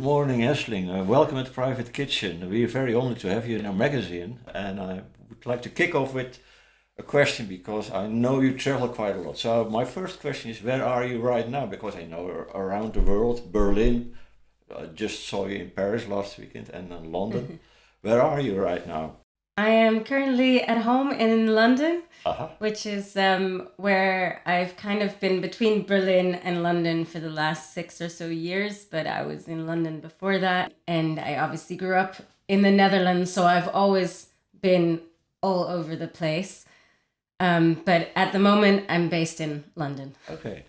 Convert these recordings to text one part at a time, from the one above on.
Good morning, Aisling. Welcome at Private Kitchen. We are very honored to have you in our magazine, and I would like to kick off with a question because I know you travel quite a lot. So my first question is, where are you right now? Because I know around the world, Berlin. I just saw you in Paris last weekend, and in London. Where are you right now? I am currently at home in London, Uh-huh. which is where I've kind of been between Berlin and London for the last 6 or so years, but I was in London before that. And I obviously grew up in the Netherlands, so I've always been all over the place. But at the moment, I'm based in London. Okay.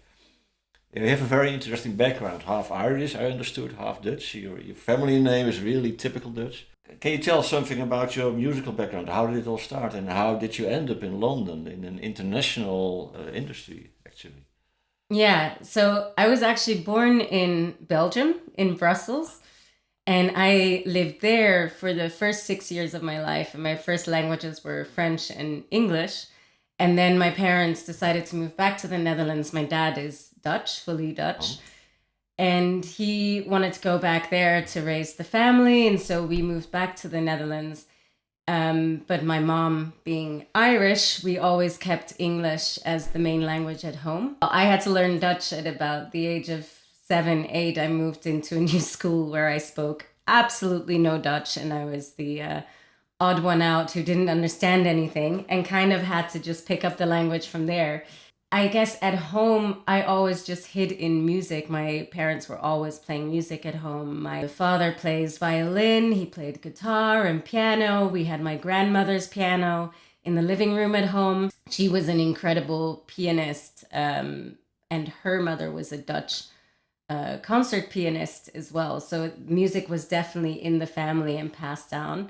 You have a very interesting background, half Irish, I understood, half Dutch. Your family name is really typical Dutch. Can you tell something about your musical background? How did it all start, and how did you end up in London in an international industry, actually? Yeah, so I was actually born in Belgium, in Brussels, and I lived there for the first 6 years of my life. And my first languages were French and English. And then my parents decided to move back to the Netherlands. My dad is Dutch, fully Dutch. Oh, And he wanted to go back there to raise the family. And so we moved back to the Netherlands. But my mom, being Irish, we always kept English as the main language at home. I had to learn Dutch at about the age of 7, 8. I moved into a new school where I spoke absolutely no Dutch, and I was the odd one out who didn't understand anything and kind of had to just pick up the language from there. I guess at home, I always just hid in music. My parents were always playing music at home. My father plays violin, he played guitar and piano. We had my grandmother's piano in the living room at home. She was an incredible pianist, and her mother was a Dutch concert pianist as well. So music was definitely in the family and passed down.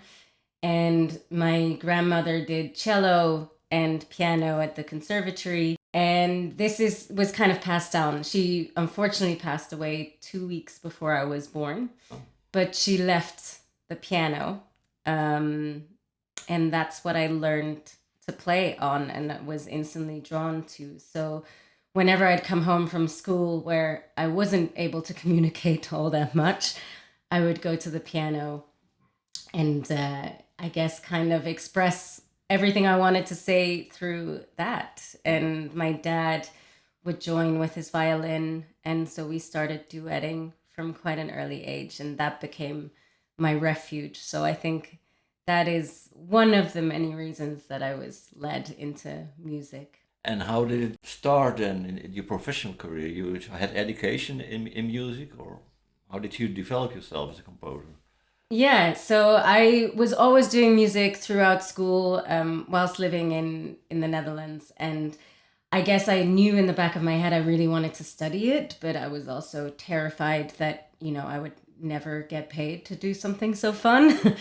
And my grandmother did cello and piano at the conservatory. And this is was kind of passed down. She unfortunately passed away 2 weeks before I was born, oh, but she left the piano, um, and that's what I learned to play on and was instantly drawn to. So whenever I'd come home from school where I wasn't able to communicate all that much, I would go to the piano and I guess kind of express everything I wanted to say through that. And my dad would join with his violin, and so we started duetting from quite an early age, and that became my refuge. So I think that is one of the many reasons that I was led into music. and how did it start then in your professional career? You had education in music, or how did you develop yourself as a composer? Yeah, so I was always doing music throughout school, whilst living in the Netherlands, and I guess I knew in the back of my head I really wanted to study it, but I was also terrified that I would never get paid to do something so fun.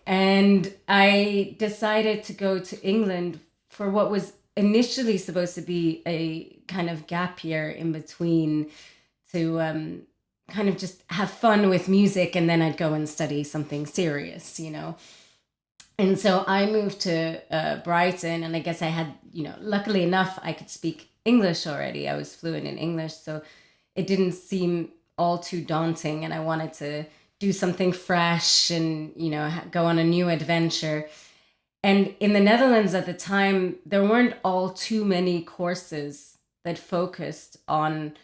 And I decided to go to England for what was initially supposed to be a kind of gap year in between, to kind of just have fun with music, and then I'd go and study something serious. And so I moved to Brighton, and I guess I had, luckily enough, I could speak English already. I was fluent in English, so it didn't seem all too daunting, and I wanted to do something fresh and, go on a new adventure. And in the Netherlands at the time, there weren't all too many courses that focused on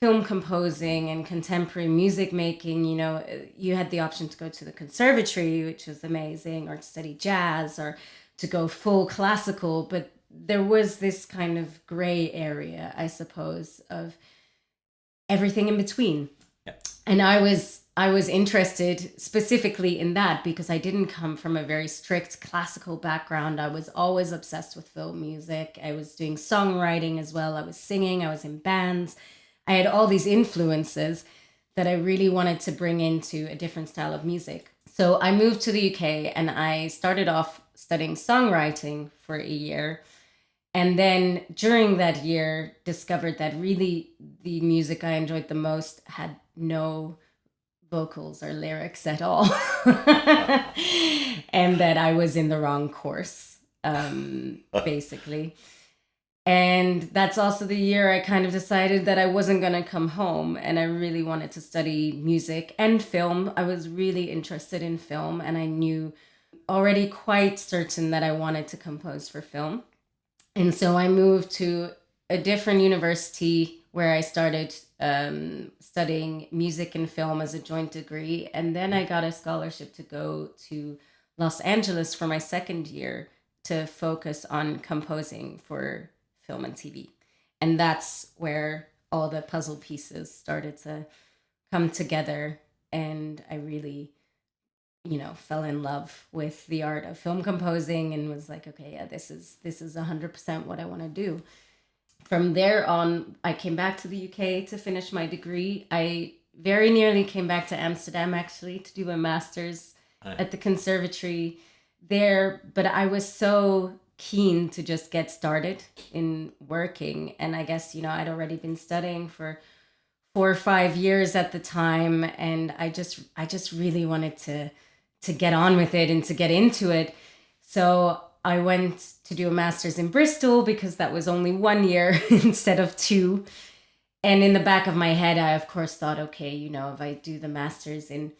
film composing and contemporary music making. You had the option to go to the conservatory, which was amazing, or to study jazz, or to go full classical. But there was this kind of gray area, I suppose, of everything in between. Yeah. And I was interested specifically in that because I didn't come from a very strict classical background. I was always obsessed with film music. I was doing songwriting as well. I was singing, I was in bands. I had all these influences that I really wanted to bring into a different style of music. So I moved to the UK and I started off studying songwriting for a year. And then during that year, discovered that really the music I enjoyed the most had no vocals or lyrics at all. And that I was in the wrong course, basically. And that's also the year I kind of decided that I wasn't going to come home and I really wanted to study music and film. I was really interested in film and I knew already quite certain that I wanted to compose for film. And so I moved to a different university where I started studying music and film as a joint degree. And then I got a scholarship to go to Los Angeles for my second year to focus on composing for film and TV. And that's where all the puzzle pieces started to come together. And I really, fell in love with the art of film composing and was like, okay, yeah, this is 100% what I want to do. From there on, I came back to the UK to finish my degree. I very nearly came back to Amsterdam actually to do a master's at the conservatory there, but I was so keen to just get started in working. And I guess, I'd already been studying for 4 or 5 years at the time. And I just really wanted to get on with it and to get into it. So I went to do a master's in Bristol because that was only 1 year instead of 2. And in the back of my head, I of course thought, okay, if I do the master's in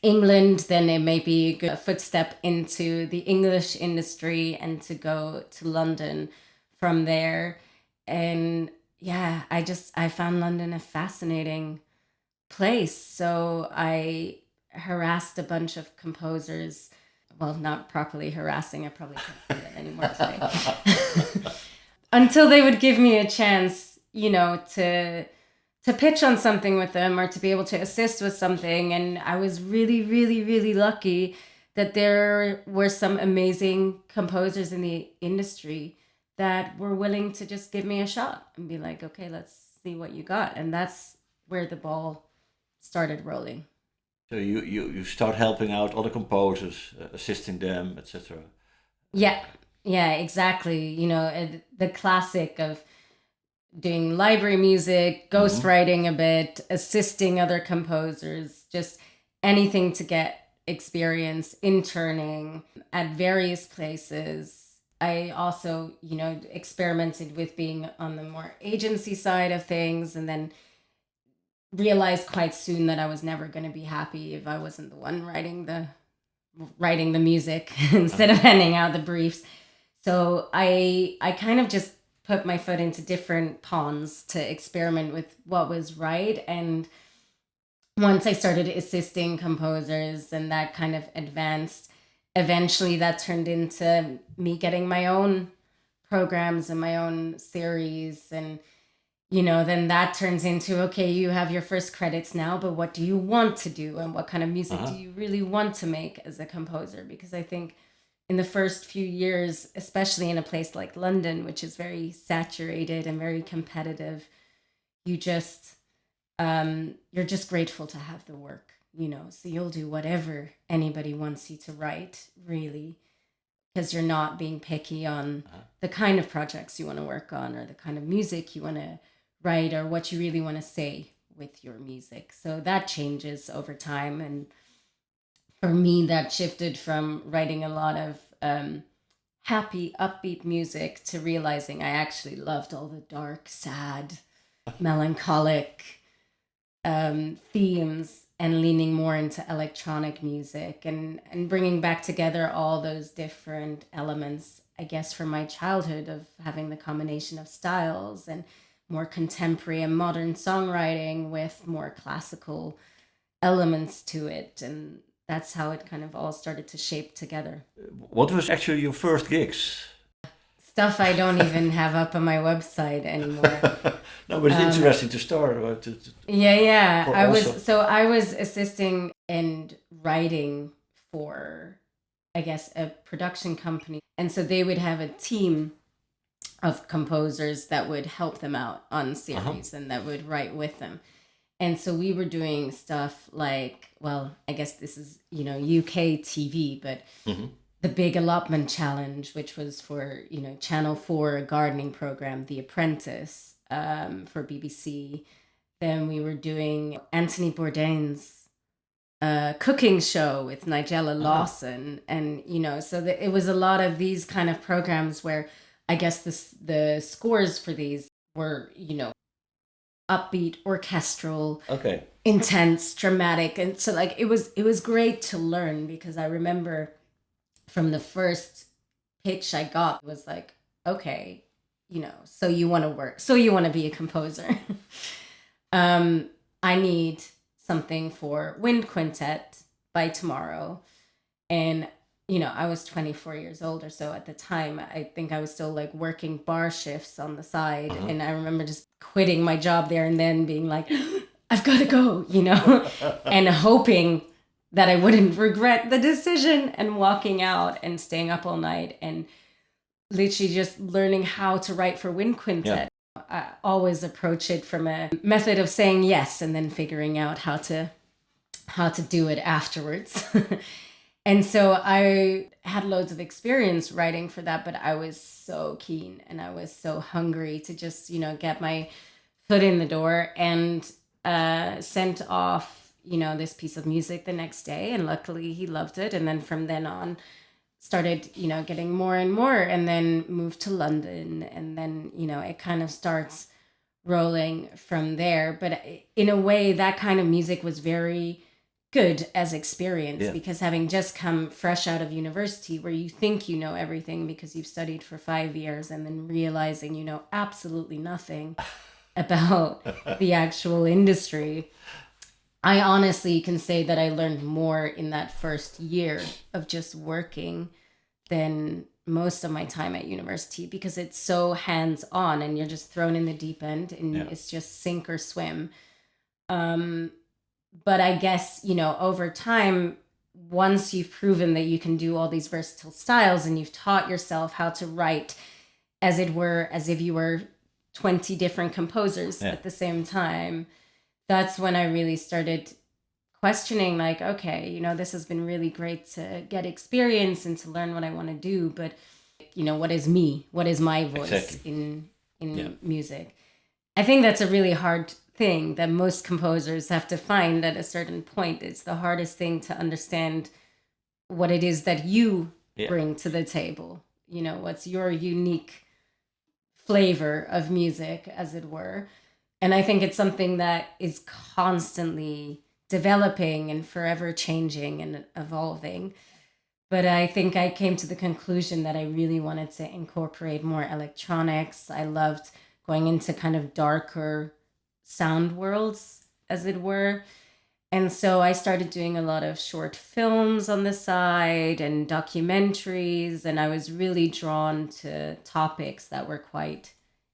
England, then it may be a good footstep into the English industry and to go to London from there. And yeah, I found London a fascinating place. So I harassed a bunch of composers. Well, not properly harassing. I probably can't say that anymore today. Until they would give me a chance, to pitch on something with them or to be able to assist with something. And I was really, really, really lucky that there were some amazing composers in the industry that were willing to just give me a shot and be like, okay, let's see what you got. And that's where the ball started rolling. So you start helping out other composers, assisting them, etc. Yeah, exactly. The classic of doing library music, ghostwriting a bit, assisting other composers, just anything to get experience, interning at various places. I also, experimented with being on the more agency side of things and then realized quite soon that I was never going to be happy if I wasn't the one writing the music instead of handing out the briefs. So I kind of just put my foot into different ponds to experiment with what was right. And once I started assisting composers and that kind of advanced, eventually that turned into me getting my own programs and my own series. And then that turns into, okay, you have your first credits now, but what do you want to do? And what kind of music do you really want to make as a composer? Because I think in the first few years, especially in a place like London, which is very saturated and very competitive, you're just grateful to have the work, so you'll do whatever anybody wants you to write, really, because you're not being picky on the kind of projects you want to work on or the kind of music you want to write or what you really want to say with your music. So that changes over time. And for me, that shifted from writing a lot of happy, upbeat music to realizing I actually loved all the dark, sad, melancholic themes and leaning more into electronic music and bringing back together all those different elements, I guess, from my childhood of having the combination of styles and more contemporary and modern songwriting with more classical elements to it. And that's how it kind of all started to shape together. What was actually your first gigs? Stuff I don't even have up on my website anymore. No, but it's interesting to start. Yeah. I was assisting and writing for, I guess, a production company. And so they would have a team of composers that would help them out on series and that would write with them. And so we were doing stuff like, well, I guess this is, UK TV, but the Big Allotment Challenge, which was for, Channel 4, a gardening program, The Apprentice, for BBC. Then we were doing Anthony Bourdain's cooking show with Nigella Lawson. And, so it was a lot of these kind of programs where I guess the scores for these were, upbeat, orchestral, Okay. intense, dramatic. And so like it was great to learn, because I remember from the first pitch I got was like, okay, so you want to work, so you want to be a composer. I need something for wind quintet by tomorrow. And I was 24 years old or so at the time. I think I was still like working bar shifts on the side. Uh-huh. And I remember just quitting my job there and then being like, I've got to go, and hoping that I wouldn't regret the decision, and walking out and staying up all night and literally just learning how to write for wind quintet. Yeah. I always approach it from a method of saying yes and then figuring out how to do it afterwards. And so I had loads of experience writing for that, but I was so keen and I was so hungry to just, get my foot in the door, and sent off, this piece of music the next day. And luckily he loved it. And then from then on started, getting more and more, and then moved to London. And then, it kind of starts rolling from there. But in a way, that kind of music was very good as experience, because having just come fresh out of university, where you think you know everything because you've studied for 5 years, and then realizing you know absolutely nothing about the actual industry. I honestly can say that I learned more in that first year of just working than most of my time at university, because it's so hands-on and you're just thrown in the deep end, and it's just sink or swim. But I guess, over time, once you've proven that you can do all these versatile styles, and you've taught yourself how to write, as it were, as if you were 20 different composers at the same time, that's when I really started questioning, like, okay, this has been really great to get experience and to learn what I want to do, but, what is me? What is my voice in music? I think that's a really hard thing that most composers have to find at a certain point. It's the hardest thing to understand what it is that you bring to the table. What's your unique flavor of music, as it were. And I think it's something that is constantly developing and forever changing and evolving. But I think I came to the conclusion that I really wanted to incorporate more electronics. I loved going into kind of darker sound worlds, as it were. And so I started doing a lot of short films on the side and documentaries, and I was really drawn to topics that were quite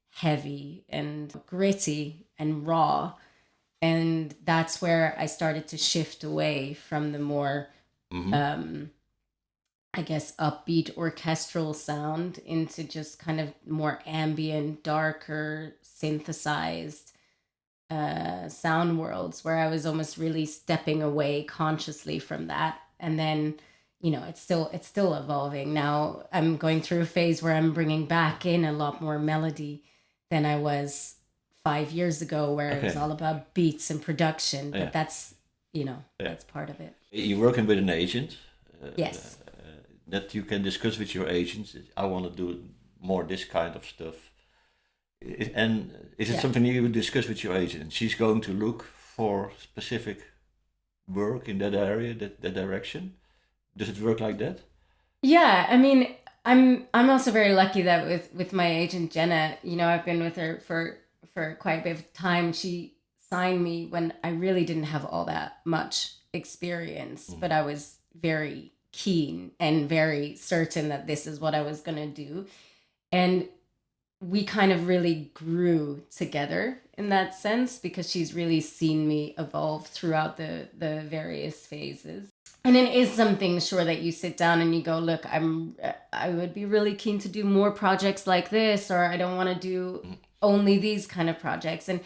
heavy and gritty and raw. And that's where I started to shift away from the more, I guess, upbeat orchestral sound into just kind of more ambient, darker, synthesized sound worlds, where I was almost really stepping away consciously from that. And then, it's still evolving. Now I'm going through a phase where I'm bringing back in a lot more melody than I was 5 years ago, where it was all about beats and production. But that's, that's part of it. You're working with an agent. Yes. That you can discuss with your agent. I want to do more this kind of stuff. And is it something you would discuss with your agent? She's going to look for specific work in that area, that direction. Does it work like that? Yeah, I mean, I'm also very lucky that with my agent Jenna, I've been with her for quite a bit of time. She signed me when I really didn't have all that much experience, but I was very keen and very certain that this is what I was going to do. And we kind of really grew together in that sense, because she's really seen me evolve throughout the various phases. And it is something, sure, that you sit down and you go, look, I would be really keen to do more projects like this, or I don't want to do only these kind of projects. And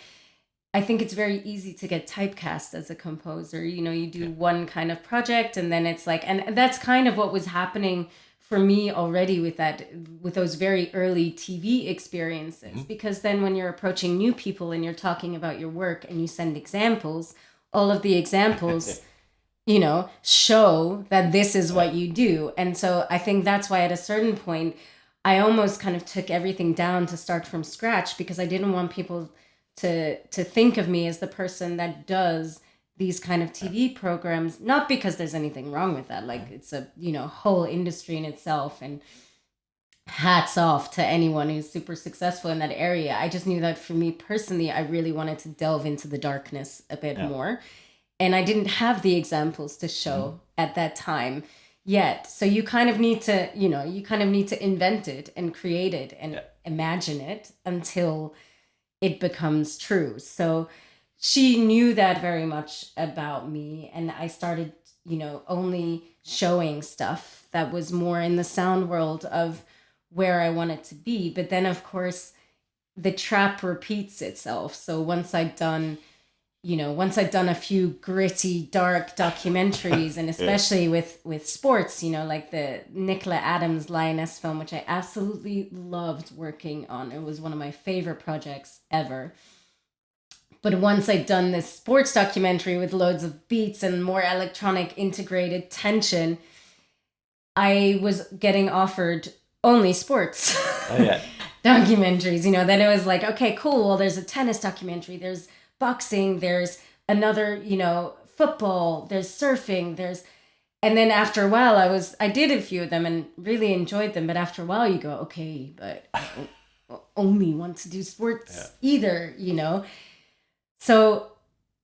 I think it's very easy to get typecast as a composer. You do one kind of project, and then it's like, and that's kind of what was happening for me already with those very early TV experiences, because then when you're approaching new people and you're talking about your work and you send examples, all of the examples, show that this is what you do. And so I think that's why at a certain point, I almost kind of took everything down to start from scratch because I didn't want people to think of me as the person that does these kind of TV programs, not because there's anything wrong with that. Like it's a, whole industry in itself, and hats off to anyone who's super successful in that area. I just knew that for me personally, I really wanted to delve into the darkness a bit more. And I didn't have the examples to show at that time yet. So you kind of need to, invent it and create it and imagine it until it becomes true. So she knew that very much about me. And I started, only showing stuff that was more in the sound world of where I wanted to be. But then, of course, the trap repeats itself. So once I'd done a few gritty, dark documentaries, and especially with sports, like the Nicola Adams Lioness film, which I absolutely loved working on. It was one of my favorite projects ever. But once I'd done this sports documentary with loads of beats and more electronic integrated tension, I was getting offered only sports documentaries. Then it was like, okay, cool. Well, there's a tennis documentary. There's boxing. There's another, football. There's surfing. And then after a while, I did a few of them and really enjoyed them. But after a while, you go, okay, but I don't only want to do sports either, So,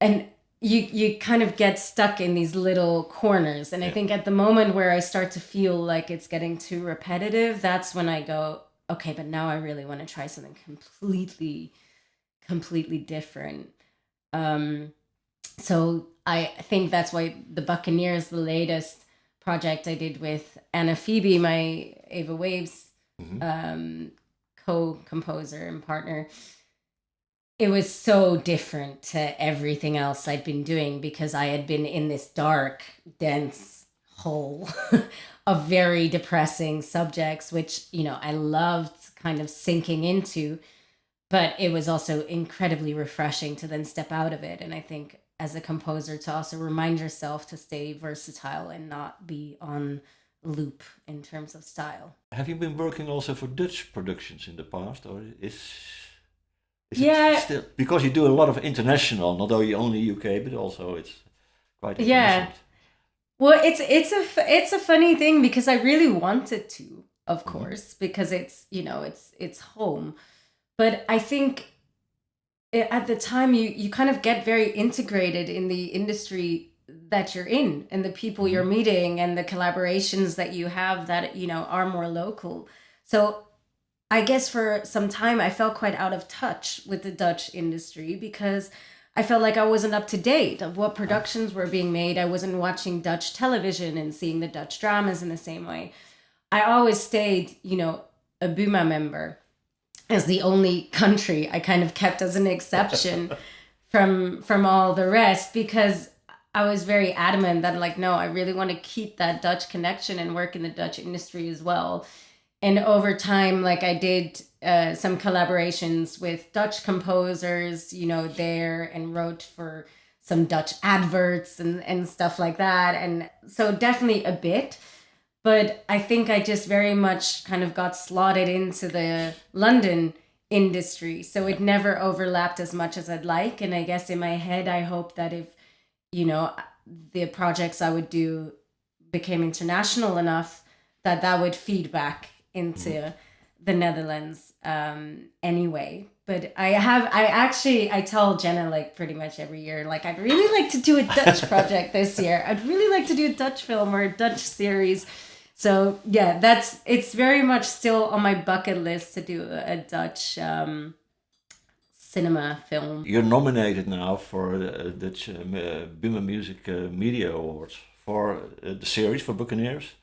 and you kind of get stuck in these little corners. And I think at the moment where I start to feel like it's getting too repetitive, that's when I go, okay, but now I really want to try something completely different. So I think that's why The Buccaneers, the latest project I did with Anna Phoebe, my Ava Waves co-composer and partner, it was so different to everything else I'd been doing because I had been in this dark, dense hole of very depressing subjects, which, I loved kind of sinking into, but it was also incredibly refreshing to then step out of it. And I think as a composer to also remind yourself to stay versatile and not be on loop in terms of style. Have you been working also for Dutch productions in the past, or is it still, because you do a lot of international, not only UK, but also it's quite international. Well, it's a funny thing because I really wanted to, of course, because it's, it's home. But I think at the time you kind of get very integrated in the industry that you're in and the people you're meeting and the collaborations that you have that, are more local. So I guess for some time I felt quite out of touch with the Dutch industry because I felt like I wasn't up to date of what productions were being made. I wasn't watching Dutch television and seeing the Dutch dramas in the same way. I always stayed, a Buma member as the only country I kind of kept as an exception from all the rest because I was very adamant that like, no, I really want to keep that Dutch connection and work in the Dutch industry as well. And over time, like I did some collaborations with Dutch composers, there and wrote for some Dutch adverts and stuff like that. And so definitely a bit, but I think I just very much kind of got slotted into the London industry. So it never overlapped as much as I'd like. And I guess in my head, I hope that if, the projects I would do became international enough that would feed back into the Netherlands anyway. But I tell Jenna like pretty much every year, like I'd really like to do a Dutch project this year. I'd really like to do a Dutch film or a Dutch series. So yeah, it's very much still on my bucket list to do a Dutch cinema film. You're nominated now for the Dutch Buma Music Media Awards for the series for Buccaneers.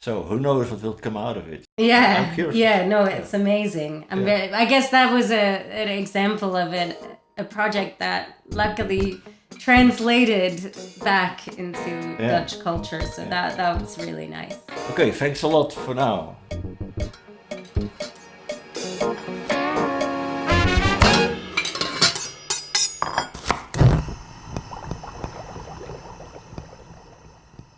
So who knows what will come out of it? Yeah, I'm curious. It's amazing. I guess that was an example of a project that luckily translated back into Dutch culture. So that was really nice. Okay, thanks a lot for now.